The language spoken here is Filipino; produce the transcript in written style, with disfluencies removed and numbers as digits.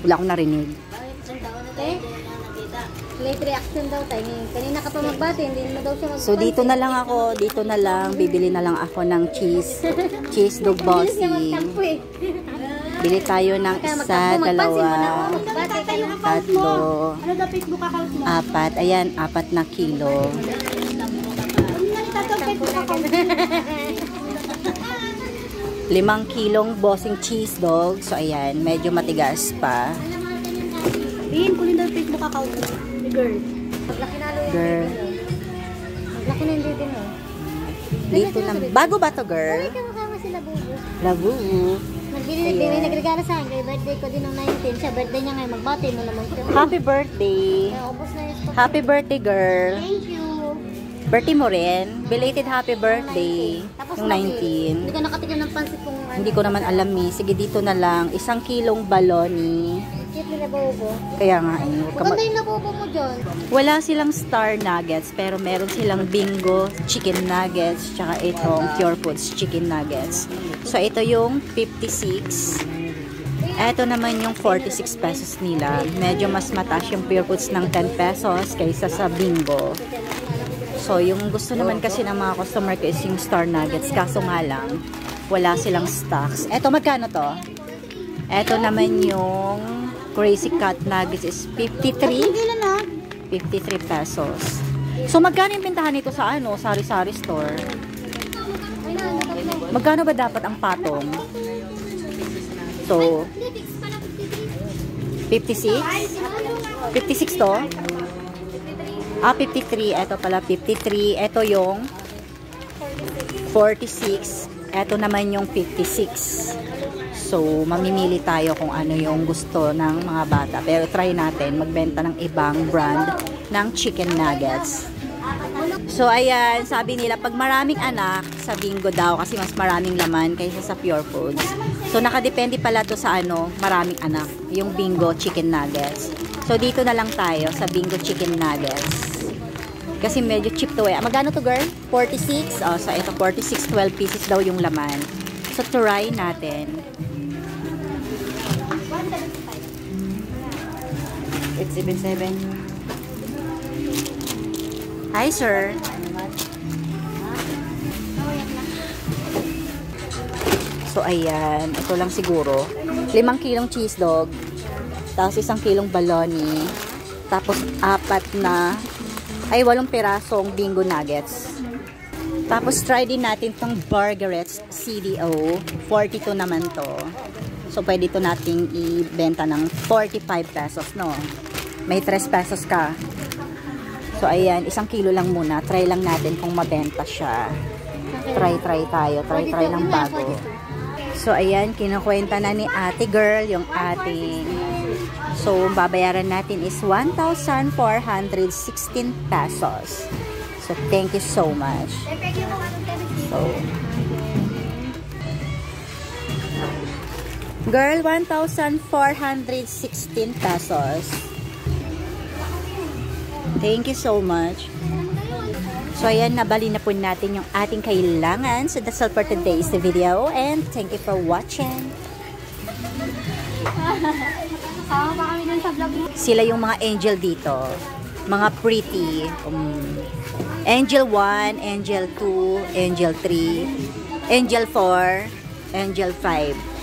Wala akong narinig. Late reaction daw tayo. Kanina ka pa magbati, hindi mo daw siya magpansin. So dito na lang ako, dito na lang, bibili na lang ako ng cheese dog bossing. Bili tayo ng isa, dalawa, tatlo, 4. Ayan, 4 na kilo. 5 kilong bossing cheese dog. So ayan, medyo matigas pa. Bin, kulin daw Facebook account mo. Girl. Paglaki na lo Girl. Paglaki na hindi din Dito lang. Bago ba to, girl? Ay, kamukama sila bubo. Labu. Nagregalo sa akin. Kaya birthday ko din ng 19. Siya birthday niya ngayon. Magbati mo naman siya. Happy birthday. Ubus na yung Happy birthday, girl. Thank you. Birthday mo rin. Belated happy birthday. Tapos Yung 19. Hindi ka nakatikim ng pansit kung ano. Hindi ko naman alam eh. Sige, dito na lang. 1 kilong baloni. Cute nila bubo. Kaya nga eh. Maganda yung nabubo mo dyan. Wala silang star nuggets, pero meron silang bingo chicken nuggets, tsaka itong Pure Foods chicken nuggets. So, ito yung 56. Ito naman yung 46 pesos nila. Medyo mas mataas yung Pure Foods ng 10 pesos kaysa sa bingo. So, yung gusto naman kasi ng mga customer ko is yung star nuggets. Kaso nga lang, wala silang stocks. Ito, magkano to? Ito naman yung Crazy Cat Nuggets is 53. 53 pesos. So, magkano yung bintahan nito sa ano? Sari-sari store? Magkano ba dapat ang patong? So, 56? 56 to? 53. Ito pala, 53. Ito yung 46. Ito naman yung 56. So, mamimili tayo kung ano yung gusto ng mga bata. Pero try natin magbenta ng ibang brand ng chicken nuggets. So, ayan, sabi nila, pag maraming anak, sa bingo daw kasi mas maraming laman kaysa sa Pure Foods. So, nakadepende pala to sa ano, maraming anak. Yung bingo chicken nuggets. So, dito na lang tayo sa bingo chicken nuggets. Kasi medyo cheap to eh. Magkano to, girl? 46? Oh, so, ito 46, 12 pieces daw yung laman. So, try natin. It's 77. Hi, sir. So, ayan. Ito lang siguro. 5 kilong cheese dog. Tapos 1 kilong baloney. Tapos 8 pirasong bingo nuggets. Tapos try din natin tong Burgerets CDO. 42 naman to. So, pwede ito nating ibenta ng 45 pesos, no? May 3 pesos ka. So, ayan. 1 kilo lang muna. Try lang natin kung mabenta siya. Try tayo. Try ng bago. So, ayan. Kinukwenta na ni ate girl yung ating. So, babayaran natin is 1,416 pesos. So, thank you so much. So, girl, 1,416 pesos. Thank you so much. So, ayan, nabali na po natin yung ating kailangan. So, that's all for today's video. And thank you for watching. Sila yung mga angel dito. Mga pretty. Angel 1, Angel 2, Angel 3, Angel 4, Angel 5.